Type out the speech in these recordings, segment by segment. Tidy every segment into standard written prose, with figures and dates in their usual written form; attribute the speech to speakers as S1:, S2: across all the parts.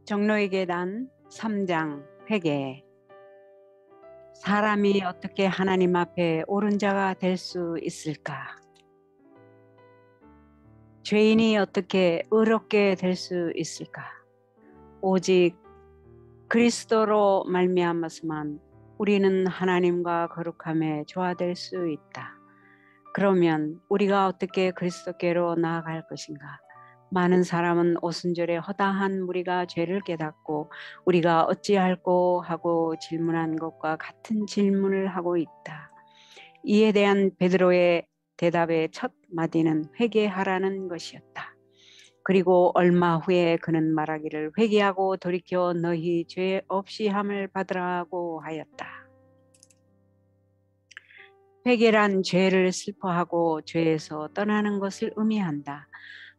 S1: 종로의 계단 3장 회개. 사람이 어떻게 하나님 앞에 옳은 자가 될 수 있을까? 죄인이 어떻게 의롭게 될 수 있을까? 오직 그리스도로 말미암아서만 우리는 하나님과 거룩함에 조화될 수 있다. 그러면 우리가 어떻게 그리스도께로 나아갈 것인가? 많은 사람은 오순절에 허다한 무리가 죄를 깨닫고 우리가 어찌할꼬 하고 질문한 것과 같은 질문을 하고 있다. 이에 대한 베드로의 대답의 첫 마디는 회개하라는 것이었다. 그리고 얼마 후에 그는 말하기를 회개하고 돌이켜 너희 죄 없이 함을 받으라고 하였다. 회개란 죄를 슬퍼하고 죄에서 떠나는 것을 의미한다.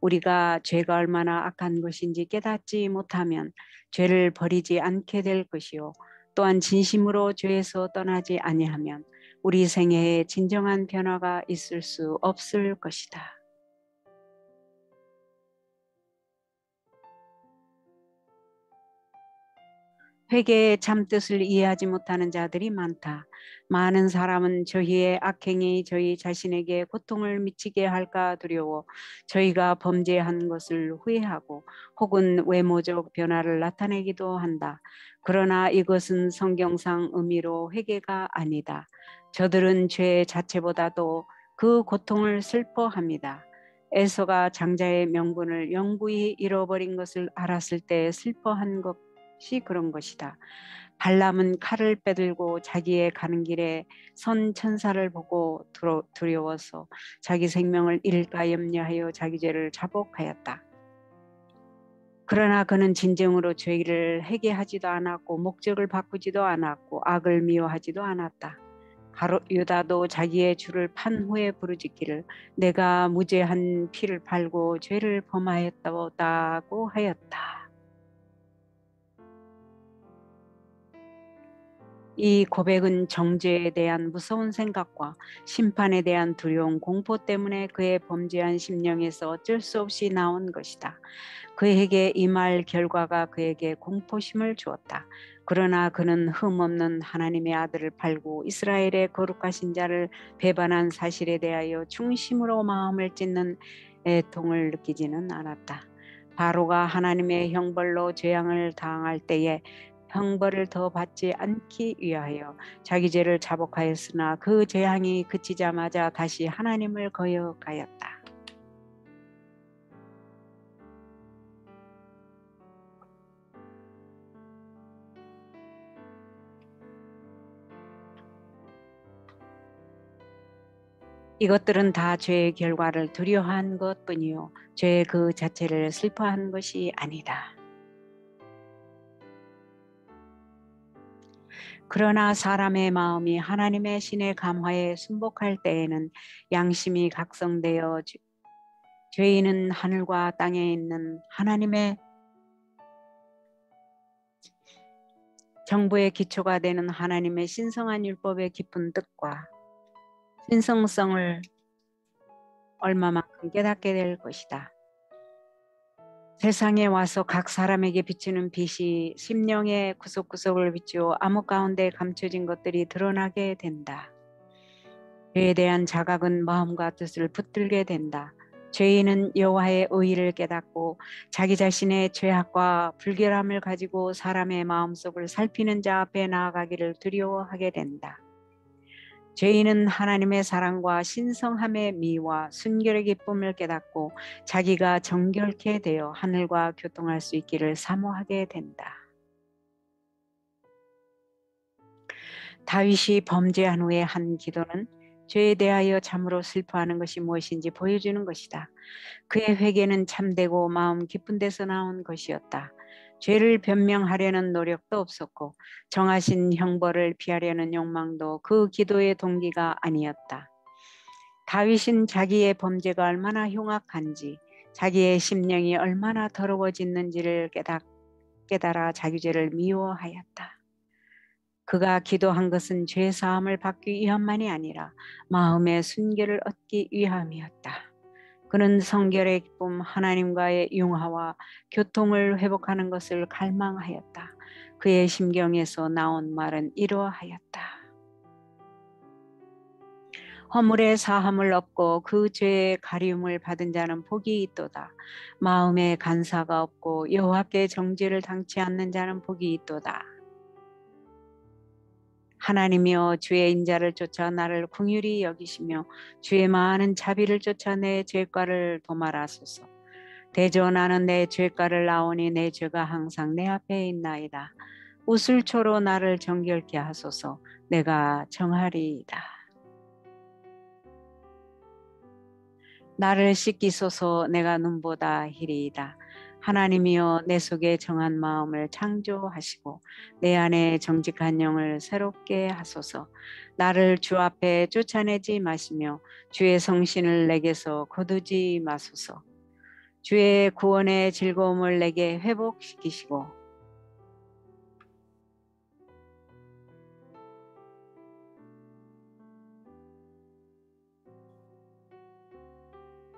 S1: 우리가 죄가 얼마나 악한 것인지 깨닫지 못하면 죄를 버리지 않게 될 것이요. 또한 진심으로 죄에서 떠나지 아니하면 우리 생애에 진정한 변화가 있을 수 없을 것이다. 회개의 참뜻을 이해하지 못하는 자들이 많다. 많은 사람은 저희의 악행이 저희 자신에게 고통을 미치게 할까 두려워 저희가 범죄한 것을 후회하고 혹은 외모적 변화를 나타내기도 한다. 그러나 이것은 성경상 의미로 회개가 아니다. 저들은 죄 자체보다도 그 고통을 슬퍼합니다. 에서가 장자의 명분을 영구히 잃어버린 것을 알았을 때 슬퍼한 것이 그런 것이다. 발람은 칼을 빼들고 자기의 가는 길에 선 천사를 보고 두려워서 자기 생명을 잃을까 염려하여 자기 죄를 자복하였다. 그러나 그는 진정으로 죄를 회개하지도 않았고 목적을 바꾸지도 않았고 악을 미워하지도 않았다. 가롯 유다도 자기의 주를 판 후에 부르짖기를 내가 무죄한 피를 팔고 죄를 범하였다고 하였다. 이 고백은 정죄에 대한 무서운 생각과 심판에 대한 두려운 공포 때문에 그의 범죄한 심령에서 어쩔 수 없이 나온 것이다. 그에게 이 말 결과가 그에게 공포심을 주었다. 그러나 그는 흠없는 하나님의 아들을 팔고 이스라엘의 거룩하신 자를 배반한 사실에 대하여 중심으로 마음을 찢는 애통을 느끼지는 않았다. 바로가 하나님의 형벌로 재앙을 당할 때에 형벌을 더 받지 않기 위하여 자기 죄를 자복하였으나 그 재앙이 그치자마자 다시 하나님을 거역하였다. 이것들은 다 죄의 결과를 두려워한 것뿐이요 죄의 그 자체를 슬퍼한 것이 아니다. 그러나 사람의 마음이 하나님의 신의 감화에 순복할 때에는 양심이 각성되어 죄인은 하늘과 땅에 있는 하나님의 정부의 기초가 되는 하나님의 신성한 율법의 깊은 뜻과 신성성을 얼마만큼 깨닫게 될 것이다. 세상에 와서 각 사람에게 비추는 빛이 심령의 구석구석을 비추어 암흑 가운데 감춰진 것들이 드러나게 된다. 죄에 대한 자각은 마음과 뜻을 붙들게 된다. 죄인은 여호와의 의의를 깨닫고 자기 자신의 죄악과 불결함을 가지고 사람의 마음속을 살피는 자 앞에 나아가기를 두려워하게 된다. 죄인은 하나님의 사랑과 신성함의 미와 순결의 기쁨을 깨닫고 자기가 정결케 되어 하늘과 교통할 수 있기를 사모하게 된다. 다윗이 범죄한 후에 한 기도는 죄에 대하여 참으로 슬퍼하는 것이 무엇인지 보여주는 것이다. 그의 회개는 참되고 마음 깊은 데서 나온 것이었다. 죄를 변명하려는 노력도 없었고 정하신 형벌을 피하려는 욕망도 그 기도의 동기가 아니었다. 다윗은 자기의 범죄가 얼마나 흉악한지 자기의 심령이 얼마나 더러워졌는지를 깨달아 자기 죄를 미워하였다. 그가 기도한 것은 죄 사함을 받기 위함만이 아니라 마음의 순결을 얻기 위함이었다. 그는 성결의 기쁨 하나님과의 융화와 교통을 회복하는 것을 갈망하였다. 그의 심경에서 나온 말은 이러하였다. 허물의 사함을 얻고 그 죄의 가리움을 받은 자는 복이 있도다. 마음에 간사가 없고 여호와께 정죄를 당치 않는 자는 복이 있도다. 하나님이여 주의 인자를 쫓아 나를 긍휼히 여기시며 주의 많은 자비를 쫓아 내 죄과를 도말하소서. 대전하는 내 죄과를 나오니 내 죄가 항상 내 앞에 있나이다. 우슬초로 나를 정결케 하소서. 내가 정하리이다. 나를 씻기소서. 내가 눈보다 희리이다. 하나님이여 내 속에 정한 마음을 창조하시고 내 안에 정직한 영을 새롭게 하소서. 나를 주 앞에 쫓아내지 마시며 주의 성신을 내게서 거두지 마소서. 주의 구원의 즐거움을 내게 회복시키시고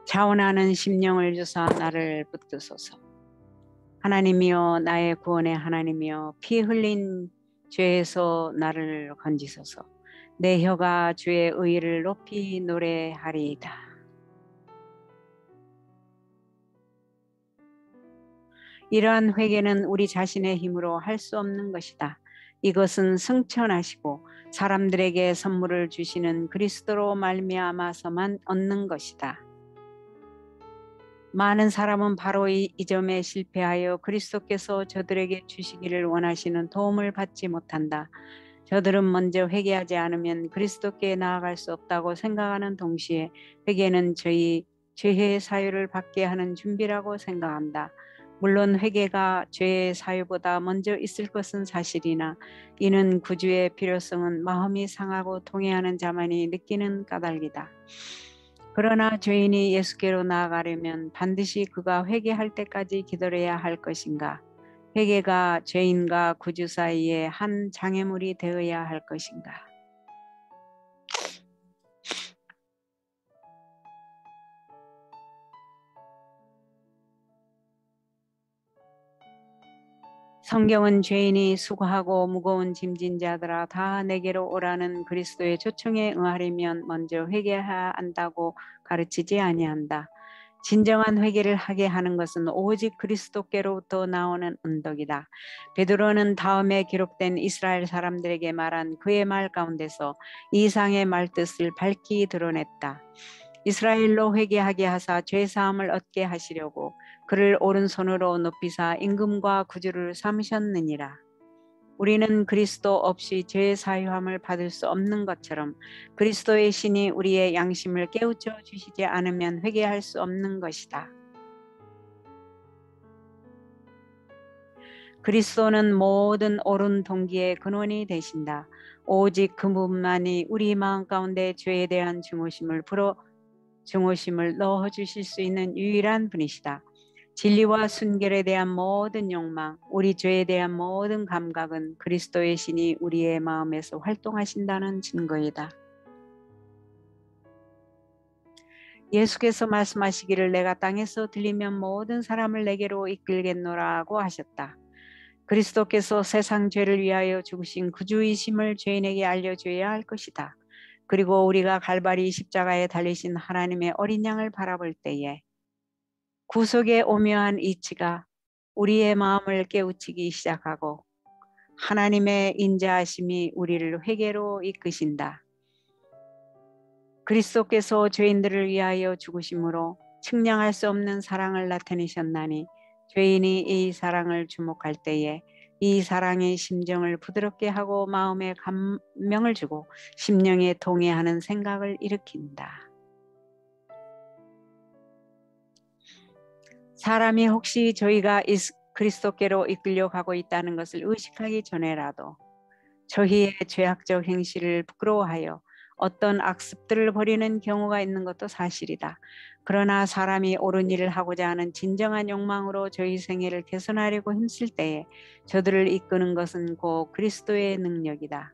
S1: 자원하는 심령을 주사 나를 붙드소서. 하나님이여 나의 구원의 하나님이여 피 흘린 죄에서 나를 건지소서. 내 혀가 주의 의를 높이 노래하리이다. 이러한 회개는 우리 자신의 힘으로 할 수 없는 것이다. 이것은 승천하시고 사람들에게 선물을 주시는 그리스도로 말미암아서만 얻는 것이다. 많은 사람은 바로 이 점에 실패하여 그리스도께서 저들에게 주시기를 원하시는 도움을 받지 못한다. 저들은 먼저 회개하지 않으면 그리스도께 나아갈 수 없다고 생각하는 동시에 회개는 저희 죄의 사유를 받게 하는 준비라고 생각한다. 물론 회개가 죄의 사유보다 먼저 있을 것은 사실이나 이는 구주의 필요성은 마음이 상하고 통회하는 자만이 느끼는 까닭이다. 그러나 죄인이 예수께로 나아가려면 반드시 그가 회개할 때까지 기다려야 할 것인가? 회개가 죄인과 구주 사이에 한 장애물이 되어야 할 것인가? 성경은 죄인이 수고하고 무거운 짐진 자들아 다 내게로 오라는 그리스도의 초청에 응하려면 먼저 회개해야 한다고 가르치지 아니한다. 진정한 회개를 하게 하는 것은 오직 그리스도께로부터 나오는 언덕이다. 베드로는 다음에 기록된 이스라엘 사람들에게 말한 그의 말 가운데서 이상의 말뜻을 밝히 드러냈다. 이스라엘로 회개하게 하사 죄사함을 얻게 하시려고 그를 오른손으로 높이사 임금과 구주를 삼으셨느니라. 우리는 그리스도 없이 죄 사유함을 받을 수 없는 것처럼 그리스도의 신이 우리의 양심을 깨우쳐 주시지 않으면 회개할 수 없는 것이다. 그리스도는 모든 옳은 동기의 근원이 되신다. 오직 그분만이 우리 마음 가운데 죄에 대한 증오심을 넣어주실 수 있는 유일한 분이시다. 진리와 순결에 대한 모든 욕망, 우리 죄에 대한 모든 감각은 그리스도의 신이 우리의 마음에서 활동하신다는 증거이다. 예수께서 말씀하시기를 내가 땅에서 들리면 모든 사람을 내게로 이끌겠노라고 하셨다. 그리스도께서 세상 죄를 위하여 죽으신 구주이심을 죄인에게 알려줘야 할 것이다. 그리고 우리가 갈바리 십자가에 달리신 하나님의 어린 양을 바라볼 때에 구속의 오묘한 이치가 우리의 마음을 깨우치기 시작하고 하나님의 인자하심이 우리를 회개로 이끄신다. 그리스도께서 죄인들을 위하여 죽으심으로 측량할 수 없는 사랑을 나타내셨나니 죄인이 이 사랑을 주목할 때에 이 사랑의 심정을 부드럽게 하고 마음에 감명을 주고 심령에 동의하는 생각을 일으킨다. 사람이 혹시 저희가 그리스도께로 이끌려 가고 있다는 것을 의식하기 전에라도 저희의 죄악적 행실을 부끄러워하여 어떤 악습들을 벌이는 경우가 있는 것도 사실이다. 그러나 사람이 옳은 일을 하고자 하는 진정한 욕망으로 저희 생애를 개선하려고 힘쓸 때에 저들을 이끄는 것은 곧 그리스도의 능력이다.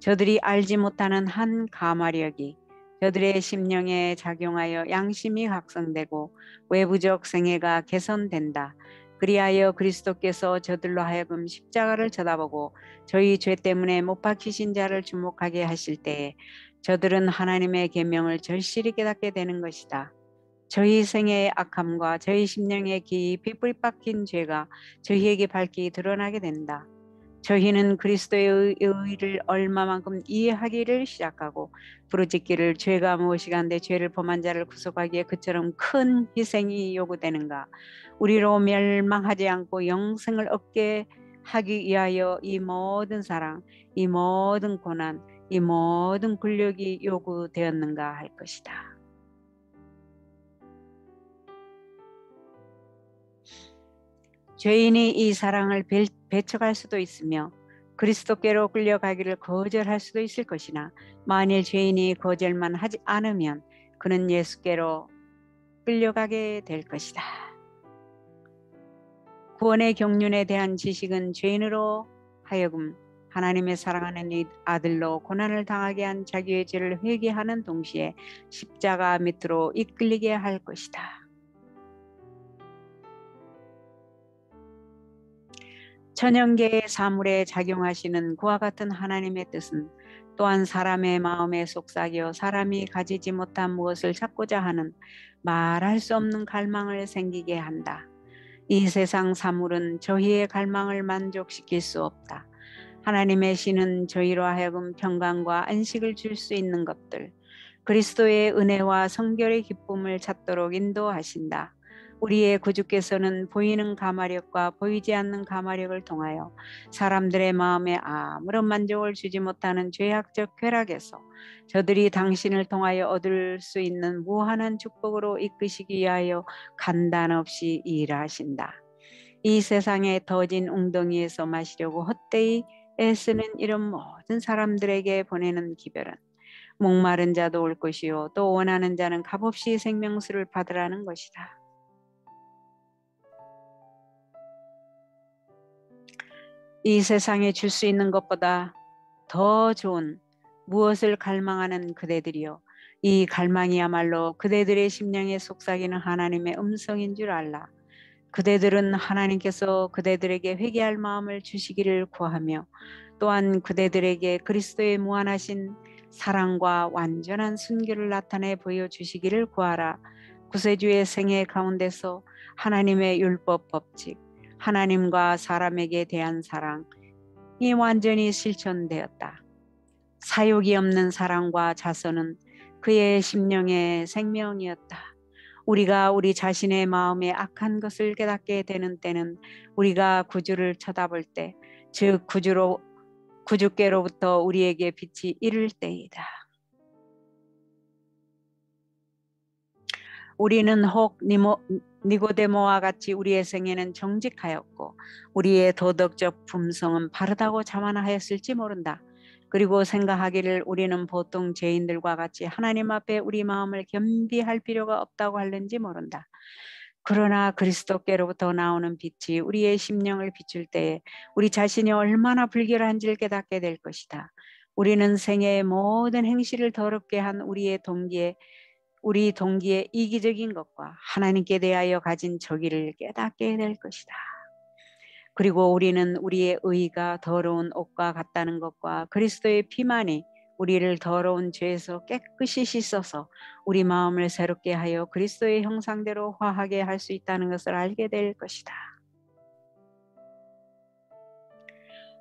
S1: 저들이 알지 못하는 한 가마력이 저들의 심령에 작용하여 양심이 각성되고 외부적 생애가 개선된다. 그리하여 그리스도께서 저들로 하여금 십자가를 쳐다보고 저희 죄 때문에 못 박히신 자를 주목하게 하실 때에 저들은 하나님의 계명을 절실히 깨닫게 되는 것이다. 저희 생애의 악함과 저희 심령에 깊이 뿌리박힌 죄가 저희에게 밝히 드러나게 된다. 저희는 그리스도의 의를 얼마만큼 이해하기를 시작하고 부르짖기를 죄가 무엇이간데 죄를 범한 자를 구속하기에 그처럼 큰 희생이 요구되는가. 우리로 멸망하지 않고 영생을 얻게 하기 위하여 이 모든 사랑, 이 모든 고난, 이 모든 굴욕이 요구되었는가 할 것이다. 죄인이 이 사랑을 배척할 수도 있으며 그리스도께로 끌려가기를 거절할 수도 있을 것이나 만일 죄인이 거절만 하지 않으면 그는 예수께로 끌려가게 될 것이다. 구원의 경륜에 대한 지식은 죄인으로 하여금 하나님의 사랑하는 이 아들로 고난을 당하게 한 자기의 죄를 회개하는 동시에 십자가 밑으로 이끌리게 할 것이다. 천연계의 사물에 작용하시는 그와 같은 하나님의 뜻은 또한 사람의 마음에 속삭여 사람이 가지지 못한 무엇을 찾고자 하는 말할 수 없는 갈망을 생기게 한다. 이 세상 사물은 저희의 갈망을 만족시킬 수 없다. 하나님의 신은 저희로 하여금 평강과 안식을 줄 수 있는 것들, 그리스도의 은혜와 성결의 기쁨을 찾도록 인도하신다. 우리의 구주께서는 보이는 가마력과 보이지 않는 가마력을 통하여 사람들의 마음에 아무런 만족을 주지 못하는 죄악적 쾌락에서 저들이 당신을 통하여 얻을 수 있는 무한한 축복으로 이끄시기 위하여 간단 없이 일하신다. 이 세상의 더진 웅덩이에서 마시려고 헛되이 애쓰는 이런 모든 사람들에게 보내는 기별은 목마른 자도 올 것이요 또 원하는 자는 값없이 생명수를 받으라는 것이다. 이 세상에 줄 수 있는 것보다 더 좋은 무엇을 갈망하는 그대들이요 이 갈망이야말로 그대들의 심령에 속삭이는 하나님의 음성인 줄 알라. 그대들은 하나님께서 그대들에게 회개할 마음을 주시기를 구하며 또한 그대들에게 그리스도의 무한하신 사랑과 완전한 순교를 나타내 보여주시기를 구하라. 구세주의 생애 가운데서 하나님의 율법 법칙, 하나님과 사람에게 대한 사랑이 완전히 실천되었다. 사욕이 없는 사랑과 자선은 그의 심령의 생명이었다. 우리가 우리 자신의 마음에 악한 것을 깨닫게 되는 때는 우리가 구주를 쳐다볼 때, 즉 구주께로부터 우리에게 빛이 이를 때이다. 우리는 혹 니고데모와 같이 우리의 생애는 정직하였고 우리의 도덕적 품성은 바르다고 자만하였을지 모른다. 그리고 생각하기를 우리는 보통 죄인들과 같이 하나님 앞에 우리 마음을 겸비할 필요가 없다고 하는지 모른다. 그러나 그리스도께로부터 나오는 빛이 우리의 심령을 비출 때에 우리 자신이 얼마나 불결한지를 깨닫게 될 것이다. 우리는 생애의 모든 행실을 더럽게 한 우리 동기의 이기적인 것과 하나님께 대하여 가진 저기를 깨닫게 될 것이다. 그리고 우리는 우리의 의가 더러운 옷과 같다는 것과 그리스도의 피만이 우리를 더러운 죄에서 깨끗이 씻어서 우리 마음을 새롭게 하여 그리스도의 형상대로 화하게 할 수 있다는 것을 알게 될 것이다.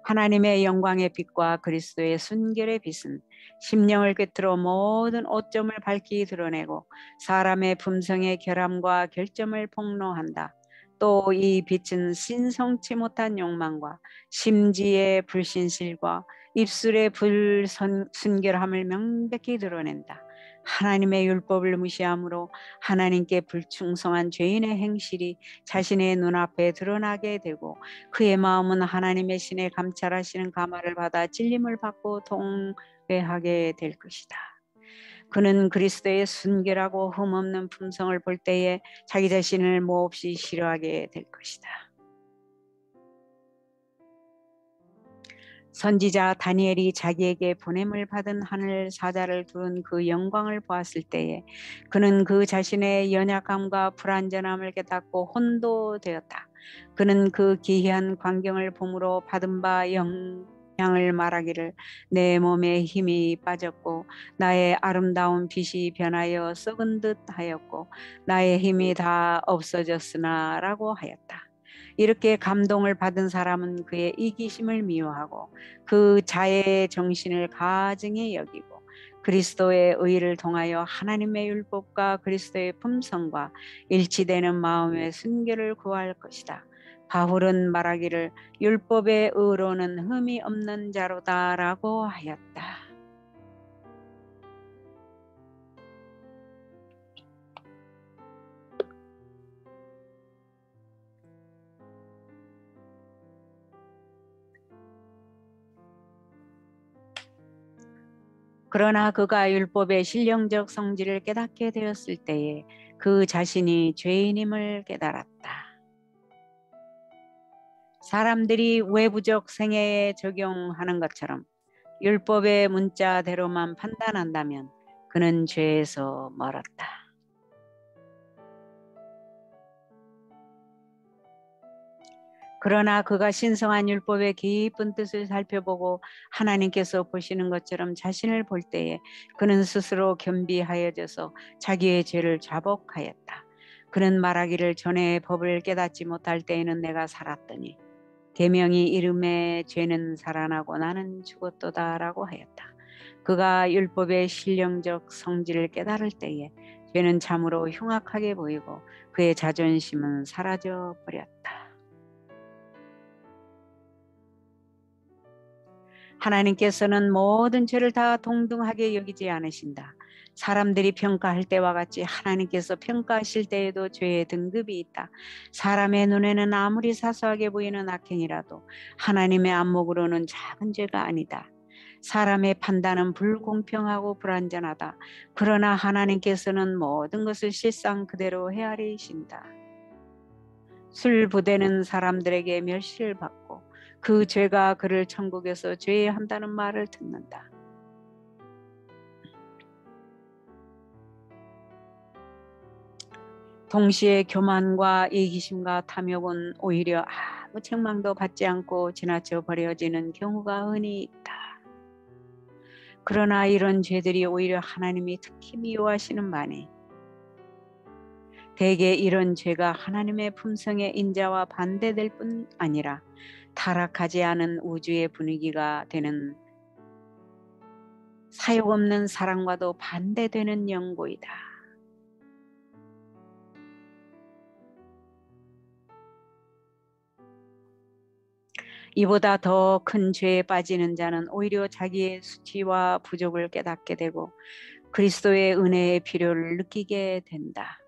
S1: 하나님의 영광의 빛과 그리스도의 순결의 빛은 심령을 꿰뚫어 모든 오점을 밝히 드러내고 사람의 품성의 결함과 결점을 폭로한다. 또 이 빛은 신성치 못한 욕망과 심지의 불신실과 입술의 불순결함을 명백히 드러낸다. 하나님의 율법을 무시함으로 하나님께 불충성한 죄인의 행실이 자신의 눈앞에 드러나게 되고 그의 마음은 하나님의 신의 감찰하시는 감화를 받아 찔림을 받고 통회하게 될 것이다. 그는 그리스도의 순결하고 흠없는 품성을 볼 때에 자기 자신을 몹시 싫어하게 될 것이다. 선지자 다니엘이 자기에게 보냄을 받은 하늘 사자를 두른 그 영광을 보았을 때에 그는 그 자신의 연약함과 불완전함을 깨닫고 혼도되었다. 그는 그 기이한 광경을 봄으로 받은 바 영향을 말하기를 내 몸에 힘이 빠졌고 나의 아름다운 빛이 변하여 썩은 듯 하였고 나의 힘이 다 없어졌으나 라고 하였다. 이렇게 감동을 받은 사람은 그의 이기심을 미워하고 그 자의 정신을 가증히 여기고 그리스도의 의를 통하여 하나님의 율법과 그리스도의 품성과 일치되는 마음의 순결을 구할 것이다. 바울은 말하기를 율법의 의로는 흠이 없는 자로다라고 하였다. 그러나 그가 율법의 신령적 성질을 깨닫게 되었을 때에 그 자신이 죄인임을 깨달았다. 사람들이 외부적 생애에 적용하는 것처럼 율법의 문자대로만 판단한다면 그는 죄에서 멀었다. 그러나 그가 신성한 율법의 깊은 뜻을 살펴보고 하나님께서 보시는 것처럼 자신을 볼 때에 그는 스스로 겸비하여져서 자기의 죄를 자복하였다. 그는 말하기를 전에 법을 깨닫지 못할 때에는 내가 살았더니 계명이 이름에 죄는 살아나고 나는 죽었도다라고 하였다. 그가 율법의 신령적 성질을 깨달을 때에 죄는 참으로 흉악하게 보이고 그의 자존심은 사라져 버렸다. 하나님께서는 모든 죄를 다 동등하게 여기지 않으신다. 사람들이 평가할 때와 같이 하나님께서 평가하실 때에도 죄의 등급이 있다. 사람의 눈에는 아무리 사소하게 보이는 악행이라도 하나님의 안목으로는 작은 죄가 아니다. 사람의 판단은 불공평하고 불완전하다. 그러나 하나님께서는 모든 것을 실상 그대로 헤아리신다. 술 부대는 사람들에게 멸시를 받고 그 죄가 그를 천국에서 죄한다는 말을 듣는다. 동시에 교만과 이기심과 탐욕은 오히려 아무 책망도 받지 않고 지나쳐 버려지는 경우가 흔히 있다. 그러나 이런 죄들이 오히려 하나님이 특히 미워하시는 바니 대개 이런 죄가 하나님의 품성의 인자와 반대될 뿐 아니라 타락하지 않은 우주의 분위기가 되는 사욕 없는 사랑과도 반대되는 연고이다. 이보다 더 큰 죄에 빠지는 자는 오히려 자기의 수치와 부족을 깨닫게 되고 그리스도의 은혜의 필요를 느끼게 된다.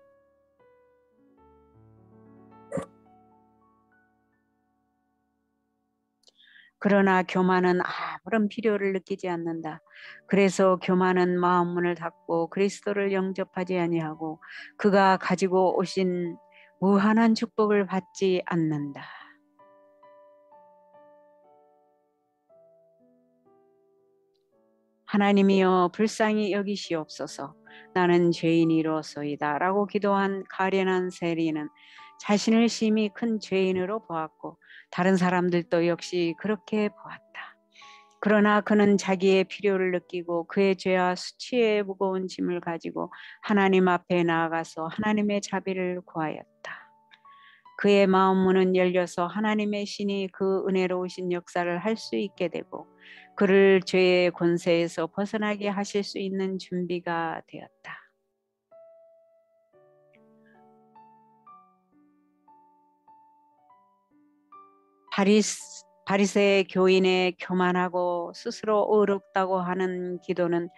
S1: 그러나 교만은 아무런 필요를 느끼지 않는다. 그래서 교만은 마음 문을 닫고 그리스도를 영접하지 아니하고 그가 가지고 오신 무한한 축복을 받지 않는다. 하나님이여 불쌍히 여기시옵소서. 나는 죄인이로소이다 라고 기도한 가련한 세리는 자신을 심히 큰 죄인으로 보았고 다른 사람들도 역시 그렇게 보았다. 그러나 그는 자기의 필요를 느끼고 그의 죄와 수치의 무거운 짐을 가지고 하나님 앞에 나아가서 하나님의 자비를 구하였다. 그의 마음 문은 열려서 하나님의 신이 그 은혜로우신 역사를 할 수 있게 되고 그를 죄의 권세에서 벗어나게 하실 수 있는 준비가 되었다. 바리새 교인의 교만하고 스스로 의롭다고 하는 기도는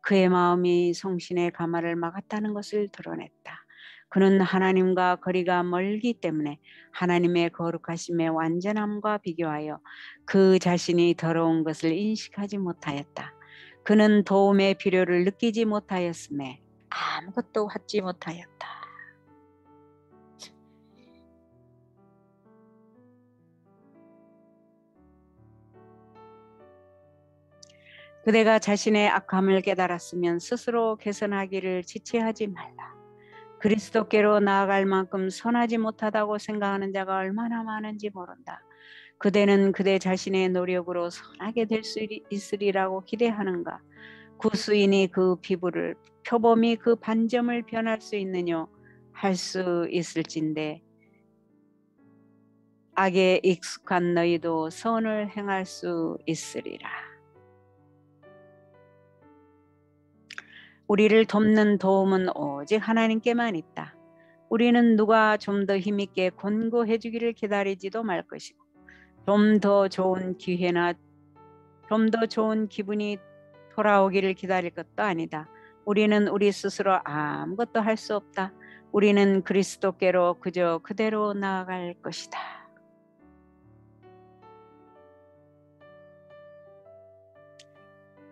S1: 그의 마음이 성신의 가마를 막았다는 것을 드러냈다. 그는 하나님과 거리가 멀기 때문에 하나님의 거룩하심의 완전함과 비교하여 그 자신이 더러운 것을 인식하지 못하였다. 그는 도움의 필요를 느끼지 못하였음에 아무것도 받지 못하였다. 그대가 자신의 악함을 깨달았으면 스스로 개선하기를 지체하지 말라. 그리스도께로 나아갈 만큼 선하지 못하다고 생각하는 자가 얼마나 많은지 모른다. 그대는 그대 자신의 노력으로 선하게 될 수 있으리라고 기대하는가? 구수인이 그 피부를 표범이 그 반점을 변할 수 있느뇨 할 수 있을진데 악에 익숙한 너희도 선을 행할 수 있으리라. 우리를 돕는 도움은 오직 하나님께만 있다. 우리는 누가 좀 더 힘있게 권고해 주기를 기다리지도 말 것이고 좀 더 좋은 기회나 좀 더 좋은 기분이 돌아오기를 기다릴 것도 아니다. 우리는 우리 스스로 아무것도 할 수 없다. 우리는 그리스도께로 그저 그대로 나아갈 것이다.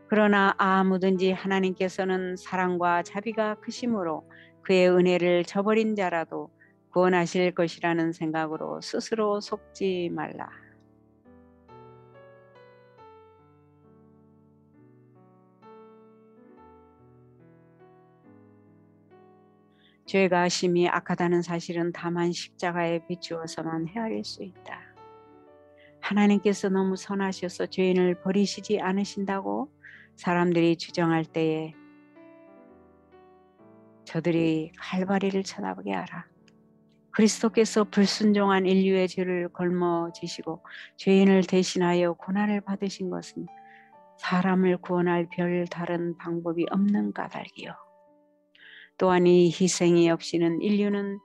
S1: 그러나 아무든지 하나님께서는 사랑과 자비가 크심으로 그의 은혜를 저버린 자라도 구원하실 것이라는 생각으로 스스로 속지 말라. 죄가 심히 악하다는 사실은 다만 십자가에 비추어서만 헤아릴 수 있다. 하나님께서 너무 선하셔서 죄인을 버리시지 않으신다고 사람들이 주장할 때에 저들이 칼바리를 쳐다보게 하라. 그리스도께서 불순종한 인류의 죄를 걸머지시고 죄인을 대신하여 고난을 받으신 것은 사람을 구원할 별 다른 방법이 없는 까닭이요. 또한 이 희생이 없이는 인류는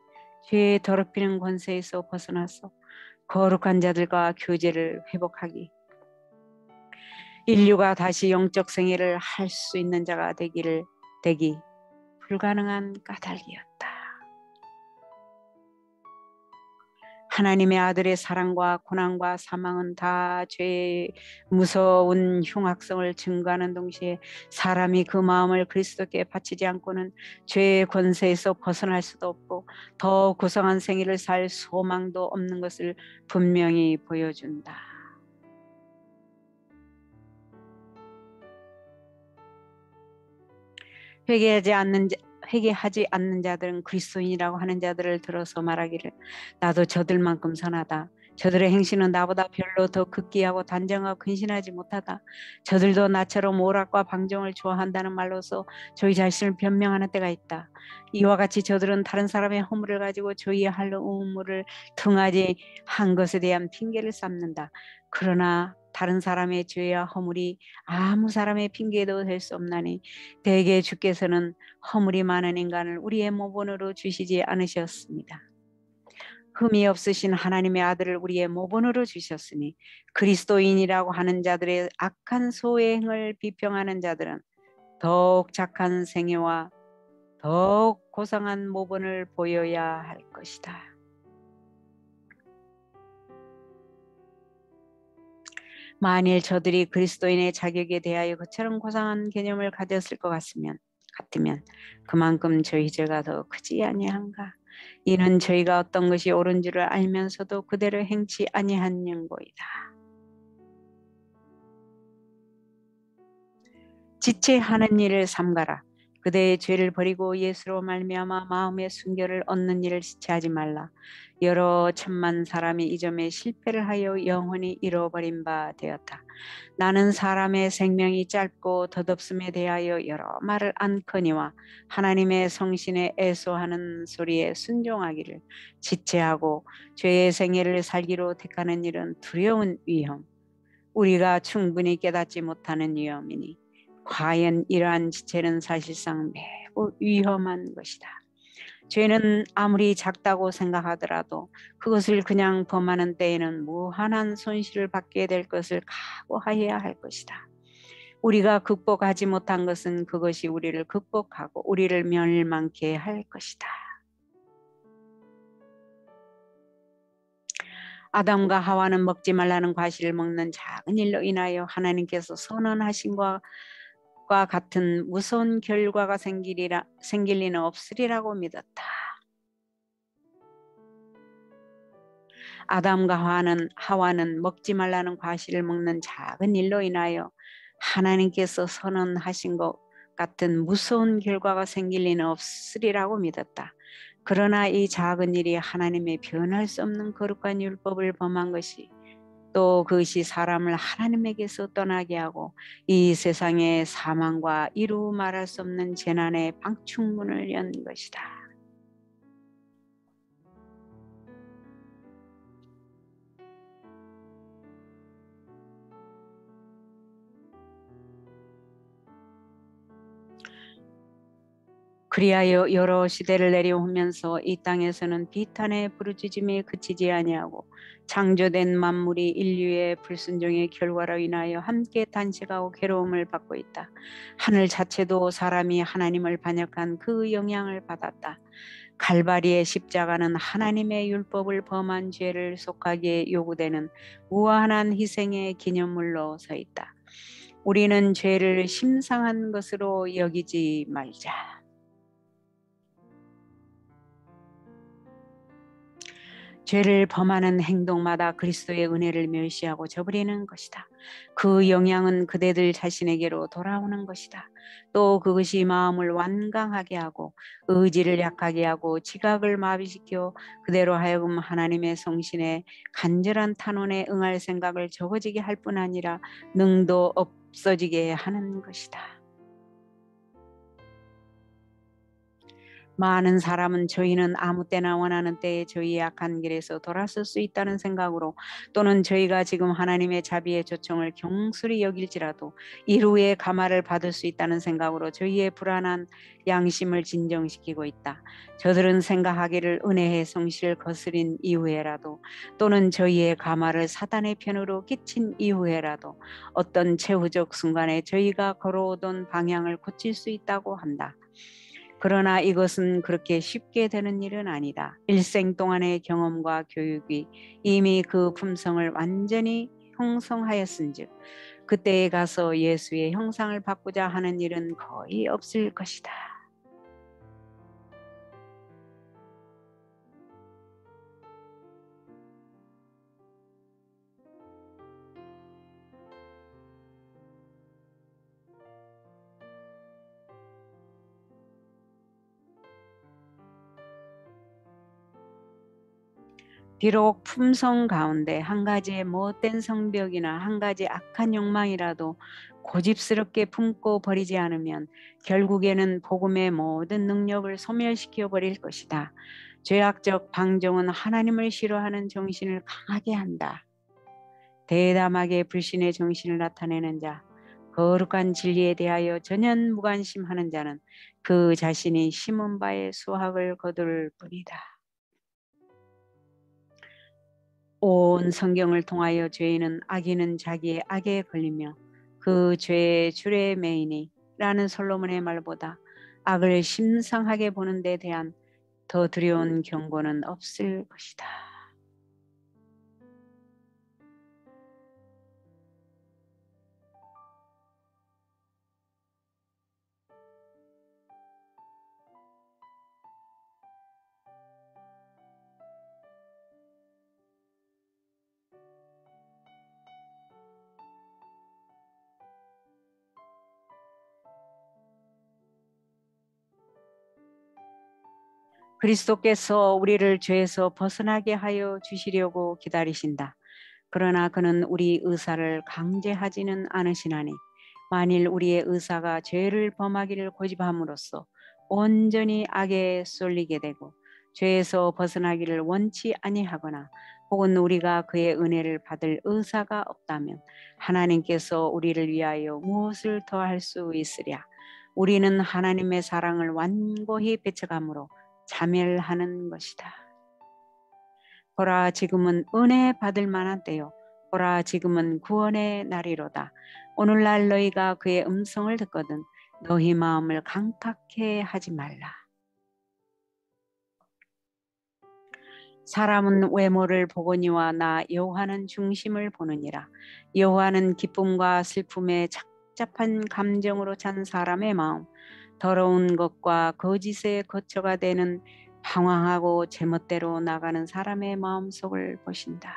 S1: 죄의 더럽히는 권세에서 벗어나서 거룩한 자들과 교제를 회복하기, 인류가 다시 영적 생애를 할 수 있는 자가 되기 불가능한 까닭이었다. 하나님의 아들의 사랑과 고난과 사망은 다 죄의 무서운 흉악성을 증거하는 동시에 사람이 그 마음을 그리스도께 바치지 않고는 죄의 권세에서 벗어날 수도 없고 더 고상한 생애를 살 소망도 없는 것을 분명히 보여준다. 회개하지 않는 자들은 그리스도인이라고 하는 자들을 들어서 말하기를 나도 저들만큼 선하다. 저들의 행실은 나보다 별로 더 극기하고 단정하고 근신하지 못하다. 저들도 나처럼 오락과 방종을 좋아한다는 말로서 저희 자신을 변명하는 때가 있다. 이와 같이 저들은 다른 사람의 허물을 가지고 저희의 할로 우물을 등하지 한 것에 대한 핑계를 삼는다. 그러나 다른 사람의 죄와 허물이 아무 사람의 핑계도 될 수 없나니 대개 주께서는 허물이 많은 인간을 우리의 모본으로 주시지 않으셨습니다. 흠이 없으신 하나님의 아들을 우리의 모본으로 주셨으니 그리스도인이라고 하는 자들의 악한 소행을 비평하는 자들은 더욱 착한 생애와 더욱 고상한 모본을 보여야 할 것이다. 만일 저들이 그리스도인의 자격에 대하여 그처럼 고상한 개념을 가졌을 것 같으면 그만큼 저희 죄가 더 크지 아니한가. 이는 저희가 어떤 것이 옳은 줄을 알면서도 그대로 행치 아니한 연고이다. 지체하는 일을 삼가라. 그대의 죄를 버리고 예수로 말미암아 마음의 순결을 얻는 일을 지체하지 말라. 여러 천만 사람이 이 점에 실패를 하여 영원히 잃어버린 바 되었다. 나는 사람의 생명이 짧고 덧없음에 대하여 여러 말을 안거니와 하나님의 성신에 애소하는 소리에 순종하기를 지체하고 죄의 생애를 살기로 택하는 일은 두려운 위험, 우리가 충분히 깨닫지 못하는 위험이니 과연 이러한 지체는 사실상 매우 위험한 것이다. 죄는 아무리 작다고 생각하더라도 그것을 그냥 범하는 때에는 무한한 손실을 받게 될 것을 각오하여야 할 것이다. 우리가 극복하지 못한 것은 그것이 우리를 극복하고 우리를 멸망케 할 것이다. 아담과 하와는 먹지 말라는 과실을 먹는 작은 일로 인하여 하나님께서 선언하신 것과 같은 무서운 결과가 생길 리는 없으리라고 믿었다. 아담과 하와는 먹지 말라는 과실을 먹는 작은 일로 인하여 하나님께서 선언하신 것 같은 무서운 결과가 생길 리는 없으리라고 믿었다. 그러나 이 작은 일이 하나님의 변할 수 없는 거룩한 율법을 범한 것이, 또 그것이 사람을 하나님에게서 떠나게 하고 이 세상의 사망과 이루 말할 수 없는 재난의 방충문을 연 것이다. 그리하여 여러 시대를 내려오면서 이 땅에서는 비탄의 부르짖음이 그치지 아니하고 창조된 만물이 인류의 불순종의 결과로 인하여 함께 단식하고 괴로움을 받고 있다. 하늘 자체도 사람이 하나님을 반역한 그 영향을 받았다. 갈바리의 십자가는 하나님의 율법을 범한 죄를 속하게 요구되는 무한한 희생의 기념물로 서 있다. 우리는 죄를 심상한 것으로 여기지 말자. 죄를 범하는 행동마다 그리스도의 은혜를 멸시하고 저버리는 것이다. 그 영향은 그대들 자신에게로 돌아오는 것이다. 또 그것이 마음을 완강하게 하고 의지를 약하게 하고 지각을 마비시켜 그대로 하여금 하나님의 성신에 간절한 탄원에 응할 생각을 적어지게 할 뿐 아니라 능도 없어지게 하는 것이다. 많은 사람은 저희는 아무 때나 원하는 때에 저희의 악한 길에서 돌아설 수 있다는 생각으로, 또는 저희가 지금 하나님의 자비의 초청을 경솔히 여길지라도 이후에 감화를 받을 수 있다는 생각으로 저희의 불안한 양심을 진정시키고 있다. 저들은 생각하기를 은혜의 성실을 거스린 이후에라도, 또는 저희의 감화를 사단의 편으로 끼친 이후에라도 어떤 최후적 순간에 저희가 걸어오던 방향을 고칠 수 있다고 한다. 그러나 이것은 그렇게 쉽게 되는 일은 아니다. 일생 동안의 경험과 교육이 이미 그 품성을 완전히 형성하였은즉 그때에 가서 예수의 형상을 바꾸자 하는 일은 거의 없을 것이다. 비록 품성 가운데 한 가지의 못된 성벽이나 한 가지 악한 욕망이라도 고집스럽게 품고 버리지 않으면 결국에는 복음의 모든 능력을 소멸시켜 버릴 것이다. 죄악적 방종은 하나님을 싫어하는 정신을 강하게 한다. 대담하게 불신의 정신을 나타내는 자, 거룩한 진리에 대하여 전혀 무관심하는 자는 그 자신이 심은 바의 수확을 거둘 뿐이다. 온 성경을 통하여 죄인은 악인은 자기의 악에 걸리며 그 죄의 줄에 매이니 라는 솔로몬의 말보다 악을 심상하게 보는 데 대한 더 두려운 경고는 없을 것이다. 그리스도께서 우리를 죄에서 벗어나게 하여 주시려고 기다리신다. 그러나 그는 우리 의사를 강제하지는 않으시나니 만일 우리의 의사가 죄를 범하기를 고집함으로써 온전히 악에 쏠리게 되고 죄에서 벗어나기를 원치 아니하거나 혹은 우리가 그의 은혜를 받을 의사가 없다면 하나님께서 우리를 위하여 무엇을 더 할 수 있으랴. 우리는 하나님의 사랑을 완고히 배척함으로 자멸하는 것이다. 보라, 지금은 은혜 받을 만한 때요. 보라, 지금은 구원의 날이로다. 오늘날 너희가 그의 음성을 듣거든 너희 마음을 강팍해 하지 말라. 사람은 외모를 보거니와 나 여호와는 중심을 보느니라. 여호와는 기쁨과 슬픔에 착잡한 감정으로 찬 사람의 마음, 더러운 것과 거짓의 거처가 되는 방황하고 제멋대로 나가는 사람의 마음속을 보신다.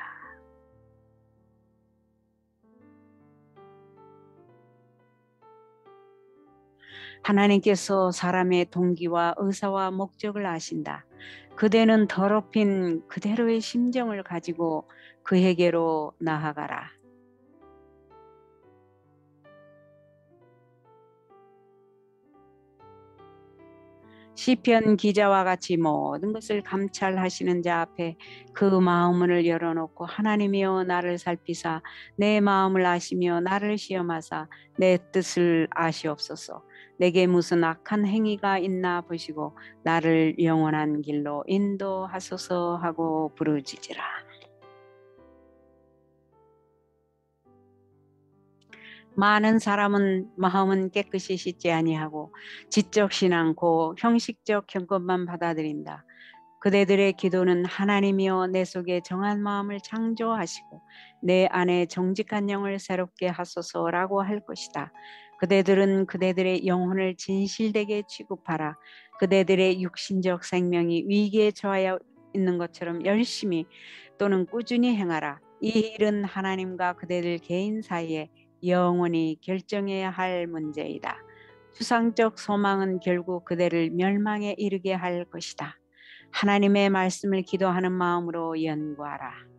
S1: 하나님께서 사람의 동기와 의사와 목적을 아신다. 그대는 더럽힌 그대로의 심정을 가지고 그에게로 나아가라. 시편 기자와 같이 모든 것을 감찰하시는 자 앞에 그 마음문을 열어놓고 하나님이여 나를 살피사 내 마음을 아시며 나를 시험하사 내 뜻을 아시옵소서. 내게 무슨 악한 행위가 있나 보시고 나를 영원한 길로 인도하소서 하고 부르짖으라. 많은 사람은 마음은 깨끗이 씻지 아니하고 지적 신앙 고 형식적 경건만 받아들인다. 그대들의 기도는 하나님이여 내 속에 정한 마음을 창조하시고 내 안에 정직한 영을 새롭게 하소서라고 할 것이다. 그대들은 그대들의 영혼을 진실되게 취급하라. 그대들의 육신적 생명이 위기에 처하여 있는 것처럼 열심히 또는 꾸준히 행하라. 이 일은 하나님과 그대들 개인 사이에 영원히 결정해야 할 문제이다. 추상적 소망은 결국 그대를 멸망에 이르게 할 것이다. 하나님의 말씀을 기도하는 마음으로 연구하라.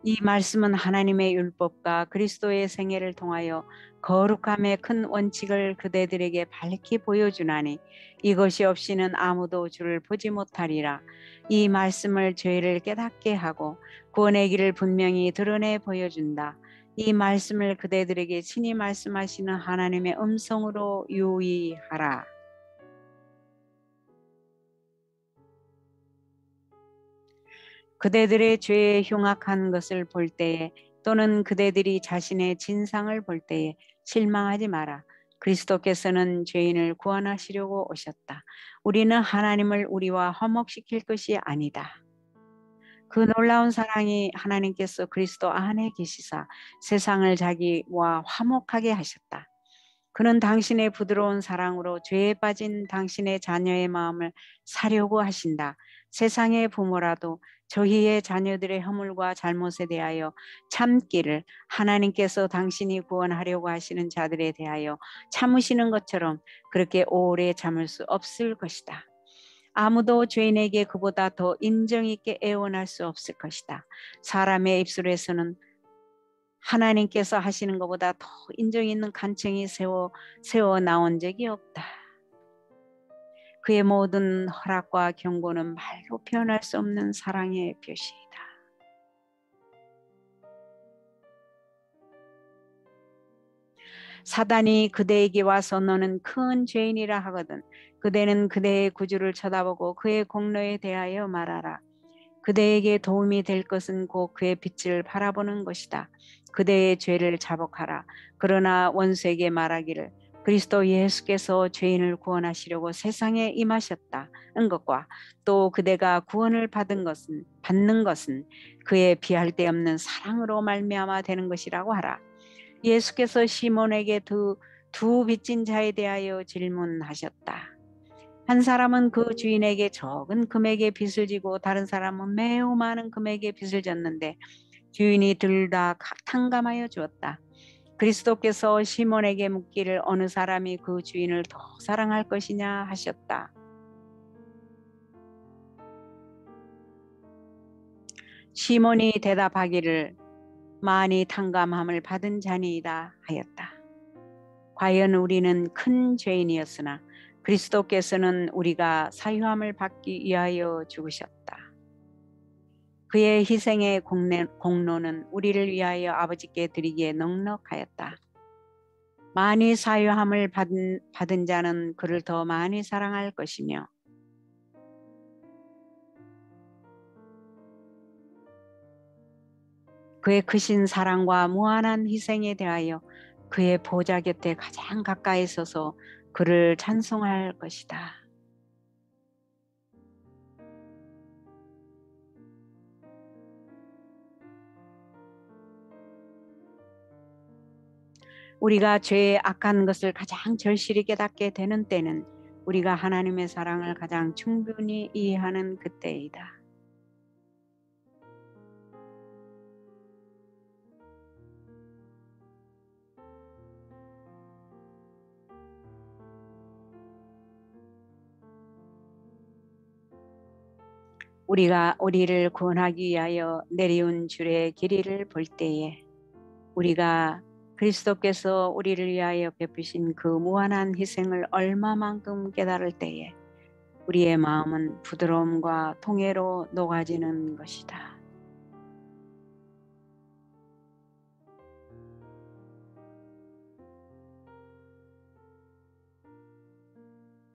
S1: 이 말씀은 하나님의 율법과 그리스도의 생애를 통하여 거룩함의 큰 원칙을 그대들에게 밝히 보여주나니 이것이 없이는 아무도 주를 보지 못하리라. 이 말씀을 죄를 깨닫게 하고 구원의 길을 분명히 드러내 보여준다. 이 말씀을 그대들에게 친히 말씀하시는 하나님의 음성으로 유의하라. 그대들의 죄에 흉악한 것을 볼 때에 또는 그대들이 자신의 진상을 볼 때에 실망하지 마라. 그리스도께서는 죄인을 구원하시려고 오셨다. 우리는 하나님을 우리와 화목시킬 것이 아니다. 그 놀라운 사랑이 하나님께서 그리스도 안에 계시사 세상을 자기와 화목하게 하셨다. 그는 당신의 부드러운 사랑으로 죄에 빠진 당신의 자녀의 마음을 사려고 하신다. 세상의 부모라도 저희의 자녀들의 허물과 잘못에 대하여 참기를 하나님께서 당신이 구원하려고 하시는 자들에 대하여 참으시는 것처럼 그렇게 오래 참을 수 없을 것이다. 아무도 죄인에게 그보다 더 인정 있게 애원할 수 없을 것이다. 사람의 입술에서는 하나님께서 하시는 것보다 더 인정 있는 간청이 세워 나온 적이 없다. 그의 모든 허락과 경고는 말로 표현할 수 없는 사랑의 표시이다. 사단이 그대에게 와서 너는 큰 죄인이라 하거든 그대는 그대의 구주를 쳐다보고 그의 공로에 대하여 말하라. 그대에게 도움이 될 것은 곧 그의 빛을 바라보는 것이다. 그대의 죄를 자복하라. 그러나 원수에게 말하기를 그리스도 예수께서 죄인을 구원하시려고 세상에 임하셨다는 것과 또 그대가 구원을 받는 것은 그의 비할 데 없는 사랑으로 말미암아 되는 것이라고 하라. 예수께서 시몬에게 두 빚진 자에 대하여 질문하셨다. 한 사람은 그 주인에게 적은 금액의 빚을 지고 다른 사람은 매우 많은 금액의 빚을 졌는데 주인이 둘 다 탕감하여 주었다. 그리스도께서 시몬에게 묻기를 어느 사람이 그 주인을 더 사랑할 것이냐 하셨다. 시몬이 대답하기를 많이 탕감함을 받은 자니이다 하였다. 과연 우리는 큰 죄인이었으나 그리스도께서는 우리가 사유함을 받기 위하여 죽으셨다. 그의 희생의 공로는 우리를 위하여 아버지께 드리기에 넉넉하였다. 많이 사유함을 받은 자는 그를 더 많이 사랑할 것이며 그의 크신 사랑과 무한한 희생에 대하여 그의 보좌 곁에 가장 가까이 서서 그를 찬송할 것이다. 우리가 죄의 악한 것을 가장 절실히 깨닫게 되는 때는 우리가 하나님의 사랑을 가장 충분히 이해하는 그때이다. 우리가 우리를 구원하기 위하여 내리온 줄의 길이를 볼 때에 우리가 그리스도께서 우리를 위하여 베푸신 그 무한한 희생을 얼마만큼 깨달을 때에 우리의 마음은 부드러움과 통회로 녹아지는 것이다.